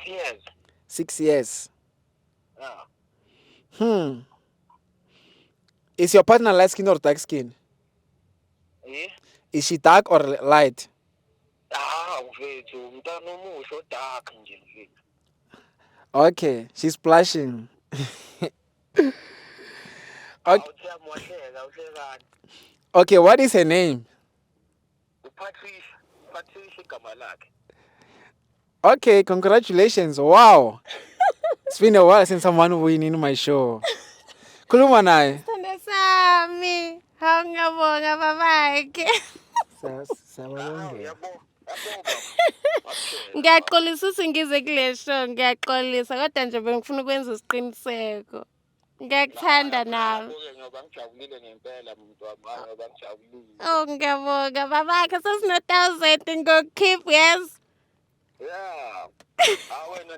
years. 6 years. Yeah. Is your partner light skin or dark skin? Eh? Is she dark or light? Mfethu umntana omuhle odark nje mfethu. Okay, she's blushing. Okay. Awuhleka uhlekani. Okay, what is her name? Patricia igama lakhe. Okay, congratulations. Wow. It's been a while since someone win in my show. Khuluma naye. Sithando sami. Hawu ngiyabonga babakhe. Siyabonga. Yabo. Ngiyaxolisa usingize kule show, ngiyaxolisa kodwa nje bengifuna ukwenza isiqiniseko. Ngiyakuthanda nawe. Ngoba ngijabulile ngempela muntu wami, ngoba ngijabulile. Oh ngiyabonga babakhe sesino 1000 ngokukhipha yes. Yeah. Wena